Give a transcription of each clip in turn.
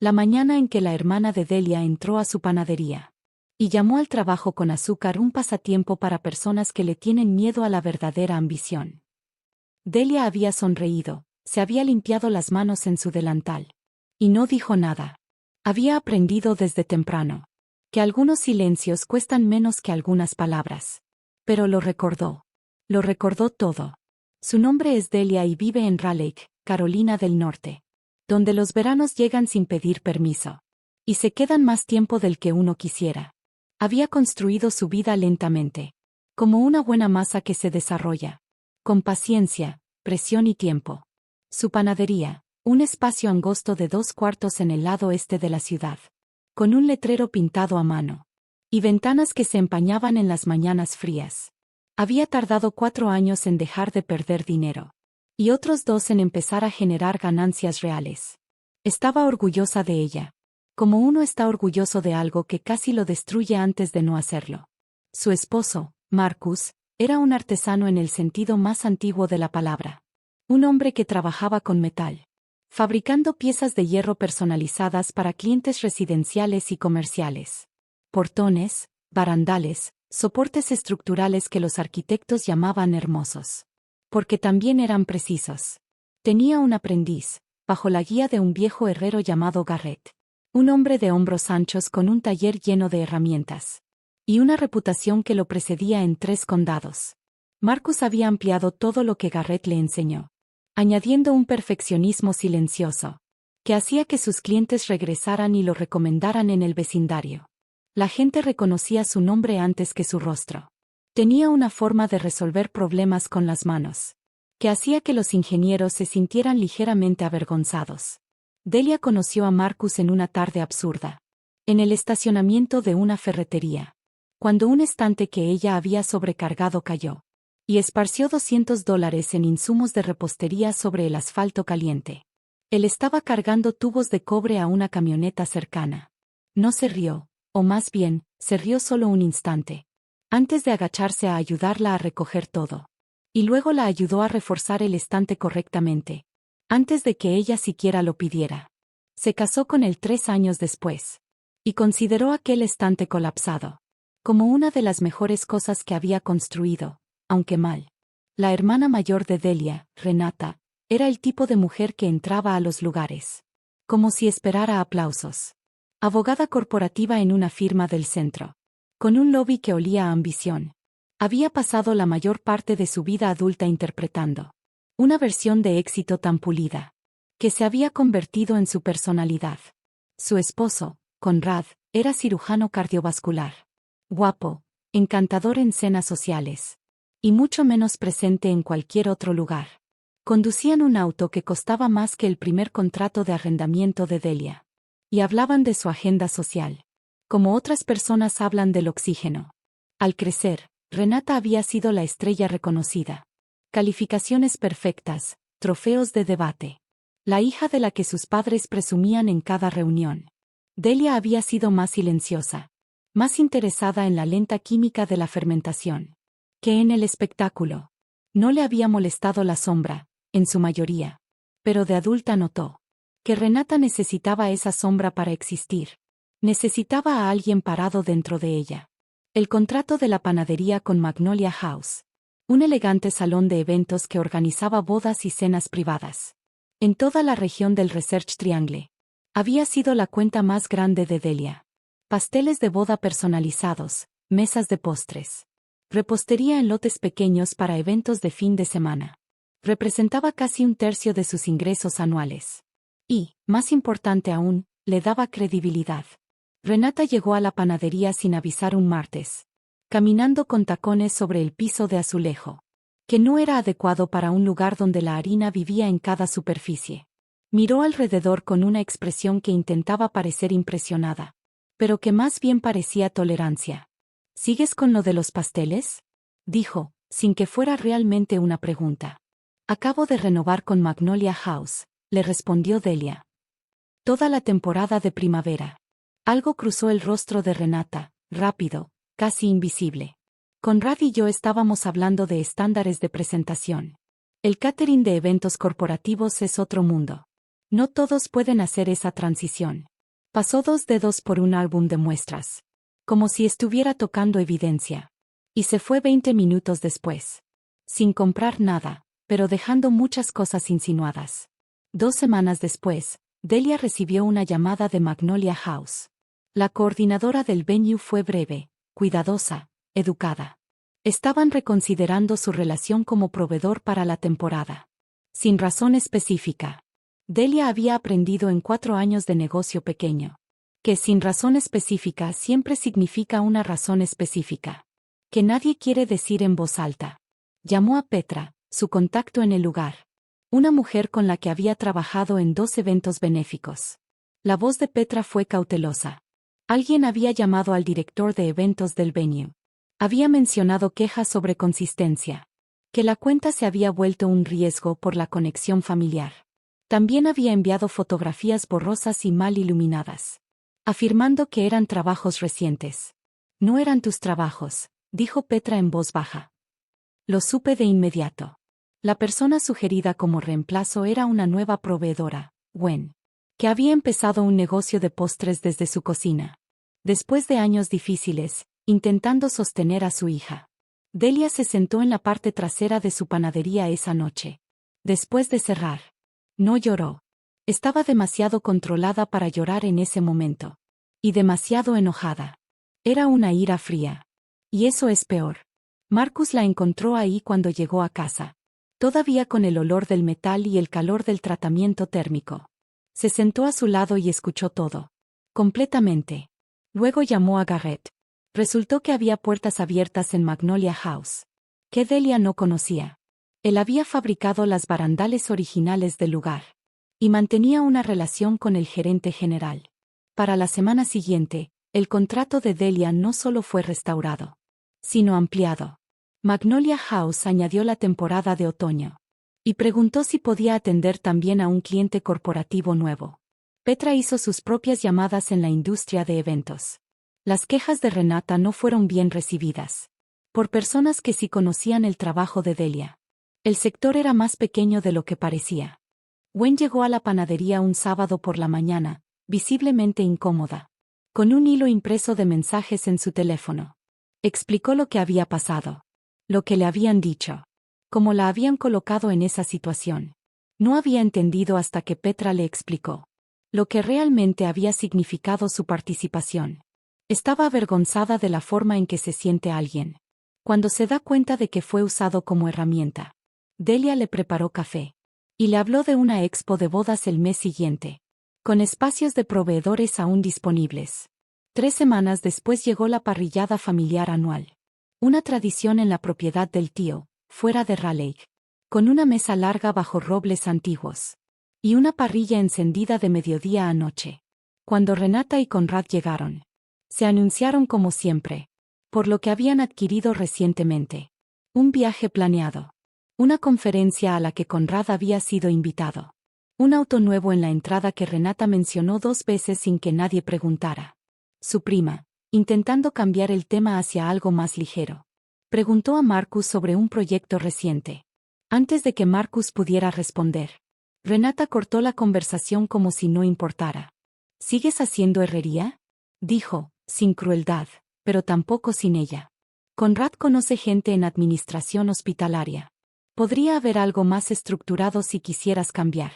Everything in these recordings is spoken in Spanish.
La mañana en que la hermana de Delia entró a su panadería y llamó al trabajo con azúcar un pasatiempo para personas que le tienen miedo a la verdadera ambición. Delia había sonreído, se había limpiado las manos en su delantal. Y no dijo nada. Había aprendido desde temprano que algunos silencios cuestan menos que algunas palabras. Pero lo recordó. Lo recordó todo. Su nombre es Delia y vive en Raleigh, Carolina del Norte, donde los veranos llegan sin pedir permiso. Y se quedan más tiempo del que uno quisiera. Había construido su vida lentamente, como una buena masa que se desarrolla, con paciencia, presión y tiempo. Su panadería, un espacio angosto de 2 cuartos en el lado este de la ciudad, con un letrero pintado a mano, y ventanas que se empañaban en las mañanas frías. Había tardado 4 años en dejar de perder dinero, y otros 2 en empezar a generar ganancias reales. Estaba orgullosa de ella, como uno está orgulloso de algo que casi lo destruye antes de no hacerlo. Su esposo, Marcus, era un artesano en el sentido más antiguo de la palabra. Un hombre que trabajaba con metal, fabricando piezas de hierro personalizadas para clientes residenciales y comerciales. Portones, barandales, soportes estructurales que los arquitectos llamaban hermosos. Porque también eran precisos. Tenía un aprendiz, bajo la guía de un viejo herrero llamado Garrett. Un hombre de hombros anchos con un taller lleno de herramientas. Y una reputación que lo precedía en 3 condados. Marcus había ampliado todo lo que Garrett le enseñó, añadiendo un perfeccionismo silencioso, que hacía que sus clientes regresaran y lo recomendaran en el vecindario. La gente reconocía su nombre antes que su rostro. Tenía una forma de resolver problemas con las manos, que hacía que los ingenieros se sintieran ligeramente avergonzados. Delia conoció a Marcus en una tarde absurda, en el estacionamiento de una ferretería, cuando un estante que ella había sobrecargado cayó, y esparció $200 en insumos de repostería sobre el asfalto caliente. Él estaba cargando tubos de cobre a una camioneta cercana. No se rió, o más bien, se rió solo un instante, antes de agacharse a ayudarla a recoger todo. Y luego la ayudó a reforzar el estante correctamente, antes de que ella siquiera lo pidiera. Se casó con él 3 años después, y consideró aquel estante colapsado como una de las mejores cosas que había construido, aunque mal. La hermana mayor de Delia, Renata, era el tipo de mujer que entraba a los lugares, como si esperara aplausos. Abogada corporativa en una firma del centro, con un lobby que olía a ambición. Había pasado la mayor parte de su vida adulta interpretando una versión de éxito tan pulida, que se había convertido en su personalidad. Su esposo, Conrad, era cirujano cardiovascular. Guapo, encantador en cenas sociales, y mucho menos presente en cualquier otro lugar. Conducían un auto que costaba más que el primer contrato de arrendamiento de Delia. Y hablaban de su agenda social, como otras personas hablan del oxígeno. Al crecer, Renata había sido la estrella reconocida. Calificaciones perfectas, trofeos de debate. La hija de la que sus padres presumían en cada reunión. Delia había sido más silenciosa, más interesada en la lenta química de la fermentación que en el espectáculo. No le había molestado la sombra, en su mayoría, pero de adulta notó que Renata necesitaba esa sombra para existir. Necesitaba a alguien parado dentro de ella. El contrato de la panadería con Magnolia House, un elegante salón de eventos que organizaba bodas y cenas privadas en toda la región del Research Triangle, había sido la cuenta más grande de Delia. Pasteles de boda personalizados, mesas de postres, repostería en lotes pequeños para eventos de fin de semana. Representaba casi 1/3 de sus ingresos anuales. Y, más importante aún, le daba credibilidad. Renata llegó a la panadería sin avisar un martes, caminando con tacones sobre el piso de azulejo, que no era adecuado para un lugar donde la harina vivía en cada superficie. Miró alrededor con una expresión que intentaba parecer impresionada, pero que más bien parecía tolerancia. ¿Sigues con lo de los pasteles?, dijo, sin que fuera realmente una pregunta. Acabo de renovar con Magnolia House, le respondió Delia. Toda la temporada de primavera. Algo cruzó el rostro de Renata, rápido, casi invisible. Conrad y yo estábamos hablando de estándares de presentación. El catering de eventos corporativos es otro mundo. No todos pueden hacer esa transición. Pasó 2 dedos por un álbum de muestras. Como si estuviera tocando evidencia. Y se fue 20 minutos después. Sin comprar nada, pero dejando muchas cosas insinuadas. 2 semanas después, Delia recibió una llamada de Magnolia House. La coordinadora del venue fue breve, cuidadosa, educada. Estaban reconsiderando su relación como proveedor para la temporada. Sin razón específica. Delia había aprendido en 4 años de negocio pequeño. Que sin razón específica siempre significa una razón específica. Que nadie quiere decir en voz alta. Llamó a Petra, su contacto en el lugar. Una mujer con la que había trabajado en 2 eventos benéficos. La voz de Petra fue cautelosa. Alguien había llamado al director de eventos del venue. Había mencionado quejas sobre consistencia. Que la cuenta se había vuelto un riesgo por la conexión familiar. También había enviado fotografías borrosas y mal iluminadas. Afirmando que eran trabajos recientes. No eran tus trabajos, dijo Petra en voz baja. Lo supe de inmediato. La persona sugerida como reemplazo era una nueva proveedora, Gwen. Que había empezado un negocio de postres desde su cocina. Después de años difíciles, intentando sostener a su hija. Delia se sentó en la parte trasera de su panadería esa noche. Después de cerrar. No lloró. Estaba demasiado controlada para llorar en ese momento. Y demasiado enojada. Era una ira fría. Y eso es peor. Marcus la encontró ahí cuando llegó a casa. Todavía con el olor del metal y el calor del tratamiento térmico. Se sentó a su lado y escuchó todo. Completamente. Luego llamó a Garrett. Resultó que había puertas abiertas en Magnolia House. Que Delia no conocía. Él había fabricado las barandales originales del lugar. Y mantenía una relación con el gerente general. Para la semana siguiente, el contrato de Delia no solo fue restaurado, sino ampliado. Magnolia House añadió la temporada de otoño. Y preguntó si podía atender también a un cliente corporativo nuevo. Petra hizo sus propias llamadas en la industria de eventos. Las quejas de Renata no fueron bien recibidas. Por personas que sí conocían el trabajo de Delia. El sector era más pequeño de lo que parecía. Gwen llegó a la panadería un sábado por la mañana, visiblemente incómoda. Con un hilo impreso de mensajes en su teléfono. Explicó lo que había pasado. Lo que le habían dicho. Cómo la habían colocado en esa situación. No había entendido hasta que Petra le explicó. Lo que realmente había significado su participación. Estaba avergonzada de la forma en que se siente alguien. Cuando se da cuenta de que fue usado como herramienta. Delia le preparó café. Y le habló de una expo de bodas el mes siguiente. Con espacios de proveedores aún disponibles. 3 semanas después llegó la parrillada familiar anual. Una tradición en la propiedad del tío, fuera de Raleigh. Con una mesa larga bajo robles antiguos. Y una parrilla encendida de mediodía a noche. Cuando Renata y Conrad llegaron. Se anunciaron como siempre. Por lo que habían adquirido recientemente. Un viaje planeado. Una conferencia a la que Conrad había sido invitado. Un auto nuevo en la entrada que Renata mencionó 2 veces sin que nadie preguntara. Su prima, intentando cambiar el tema hacia algo más ligero. Preguntó a Marcus sobre un proyecto reciente. Antes de que Marcus pudiera responder. Renata cortó la conversación como si no importara. ¿Sigues haciendo herrería? Dijo, sin crueldad, pero tampoco sin ella. Conrad conoce gente en administración hospitalaria. Podría haber algo más estructurado si quisieras cambiar.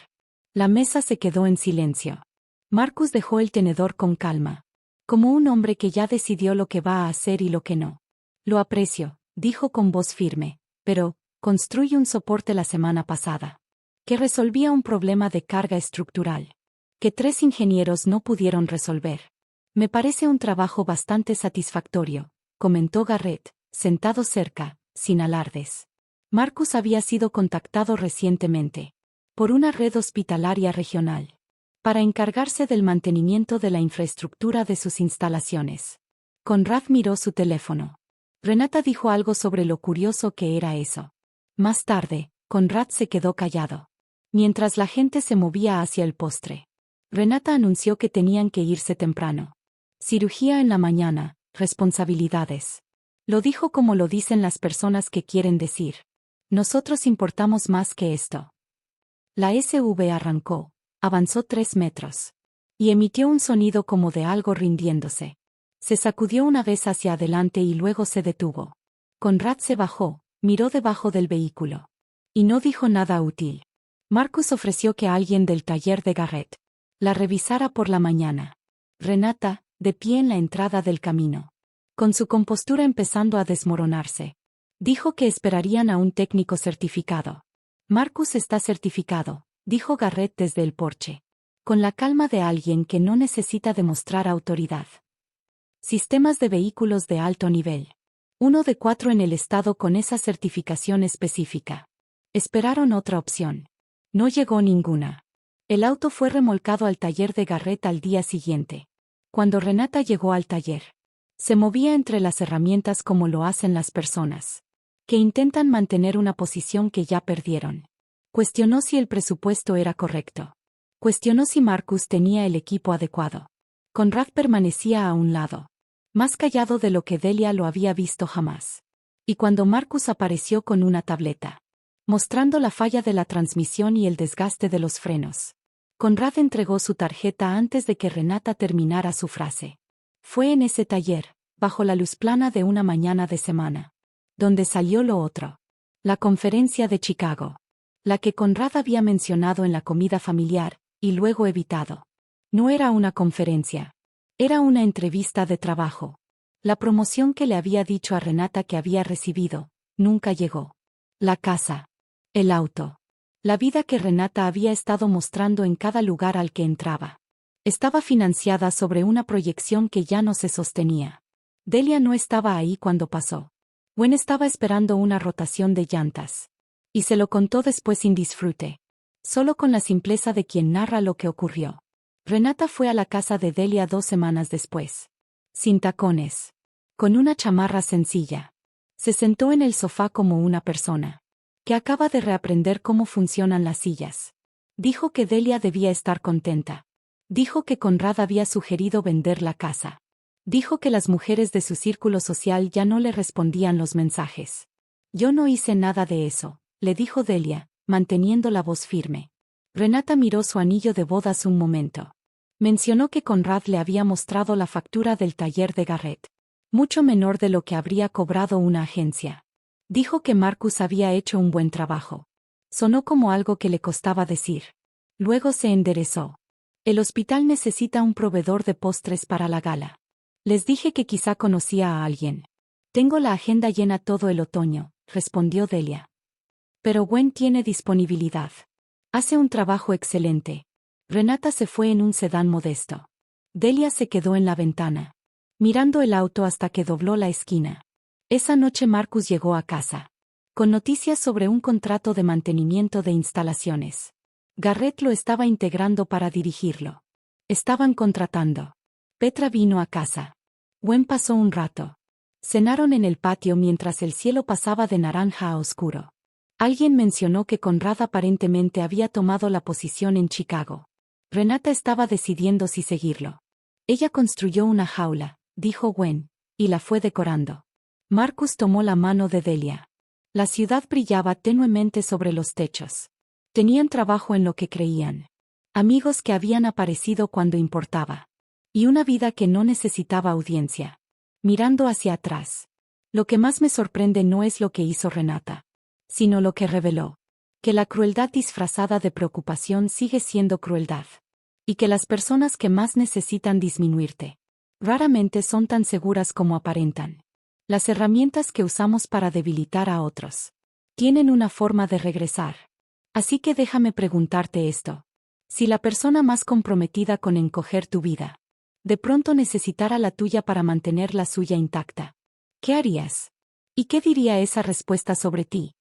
La mesa se quedó en silencio. Marcus dejó el tenedor con calma. Como un hombre que ya decidió lo que va a hacer y lo que no. Lo aprecio, dijo con voz firme, pero, construí un soporte la semana pasada. Que resolvía un problema de carga estructural. Que 3 ingenieros no pudieron resolver. Me parece un trabajo bastante satisfactorio, comentó Garrett, sentado cerca, sin alardes. Marcus había sido contactado recientemente. Por una red hospitalaria regional. Para encargarse del mantenimiento de la infraestructura de sus instalaciones. Conrad miró su teléfono. Renata dijo algo sobre lo curioso que era eso. Más tarde, Conrad se quedó callado. Mientras la gente se movía hacia el postre. Renata anunció que tenían que irse temprano. Cirugía en la mañana, responsabilidades. Lo dijo como lo dicen las personas que quieren decir. Nosotros importamos más que esto. La SV arrancó. Avanzó 3 metros. y emitió un sonido como de algo rindiéndose. Se sacudió una vez hacia adelante y luego se detuvo. Conrad se bajó, miró debajo del vehículo. Y no dijo nada útil. Marcus ofreció que alguien del taller de Garrett la revisara por la mañana. Renata, de pie en la entrada del camino, con su compostura empezando a desmoronarse, dijo que esperarían a un técnico certificado. Marcus está certificado, dijo Garrett desde el porche, con la calma de alguien que no necesita demostrar autoridad. Sistemas de vehículos de alto nivel. 1 de 4 en el estado con esa certificación específica. Esperaron otra opción. No llegó ninguna. El auto fue remolcado al taller de Garrett al día siguiente. Cuando Renata llegó al taller, se movía entre las herramientas como lo hacen las personas que intentan mantener una posición que ya perdieron. Cuestionó si el presupuesto era correcto. Cuestionó si Marcus tenía el equipo adecuado. Conrad permanecía a un lado, más callado de lo que Delia lo había visto jamás. Y cuando Marcus apareció con una tableta, mostrando la falla de la transmisión y el desgaste de los frenos, Conrad entregó su tarjeta antes de que Renata terminara su frase. Fue en ese taller, bajo la luz plana de una mañana de semana, donde salió lo otro. La conferencia de Chicago. La que Conrad había mencionado en la comida familiar, y luego evitado. No era una conferencia. Era una entrevista de trabajo. La promoción que le había dicho a Renata que había recibido, nunca llegó. La casa. El auto. La vida que Renata había estado mostrando en cada lugar al que entraba. Estaba financiada sobre una proyección que ya no se sostenía. Delia no estaba ahí cuando pasó. Gwen estaba esperando una rotación de llantas. Y se lo contó después sin disfrute. Solo con la simpleza de quien narra lo que ocurrió. Renata fue a la casa de Delia 2 semanas después. Sin tacones. Con una chamarra sencilla. Se sentó en el sofá como una persona que acaba de reaprender cómo funcionan las sillas. Dijo que Delia debía estar contenta. Dijo que Conrad había sugerido vender la casa. Dijo que las mujeres de su círculo social ya no le respondían los mensajes. Yo no hice nada de eso, le dijo Delia, manteniendo la voz firme. Renata miró su anillo de bodas un momento. Mencionó que Conrad le había mostrado la factura del taller de Garrett. Mucho menor de lo que habría cobrado una agencia. Dijo que Marcus había hecho un buen trabajo. Sonó como algo que le costaba decir. Luego se enderezó. El hospital necesita un proveedor de postres para la gala. Les dije que quizá conocía a alguien. Tengo la agenda llena todo el otoño, respondió Delia. Pero Gwen tiene disponibilidad. Hace un trabajo excelente. Renata se fue en un sedán modesto. Delia se quedó en la ventana, mirando el auto hasta que dobló la esquina. Esa noche Marcus llegó a casa, con noticias sobre un contrato de mantenimiento de instalaciones. Garrett lo estaba integrando para dirigirlo. Estaban contratando. Petra vino a casa. Gwen pasó un rato. Cenaron en el patio mientras el cielo pasaba de naranja a oscuro. Alguien mencionó que Conrad aparentemente había tomado la posición en Chicago. Renata estaba decidiendo si seguirlo. Ella construyó una jaula, dijo Gwen, y la fue decorando. Marcus tomó la mano de Delia. La ciudad brillaba tenuemente sobre los techos. Tenían trabajo en lo que creían. Amigos que habían aparecido cuando importaba. Y una vida que no necesitaba audiencia. Mirando hacia atrás. Lo que más me sorprende no es lo que hizo Renata, sino lo que reveló. Que la crueldad disfrazada de preocupación sigue siendo crueldad. Y que las personas que más necesitan disminuirte, raramente son tan seguras como aparentan. Las herramientas que usamos para debilitar a otros tienen una forma de regresar. Así que déjame preguntarte esto. Si la persona más comprometida con encoger tu vida, de pronto necesitara la tuya para mantener la suya intacta, ¿qué harías? ¿Y qué diría esa respuesta sobre ti?